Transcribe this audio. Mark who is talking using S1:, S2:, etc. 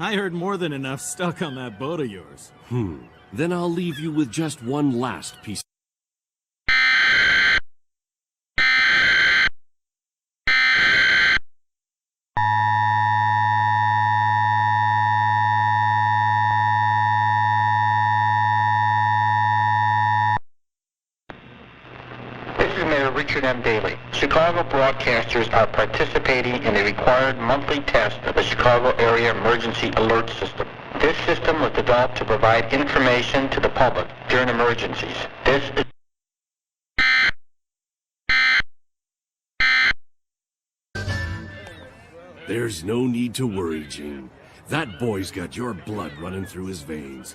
S1: I heard more than enough stuck on that boat of yours.
S2: Then I'll leave you with just one last piece.
S3: This is Mayor Richard M. Daley. Chicago broadcasters are participating in the required monthly test of the Chicago Area Emergency Alert System. This system was developed to provide information to the public during emergencies.
S2: There's no need to worry, Gene. That boy's got your blood running through his veins.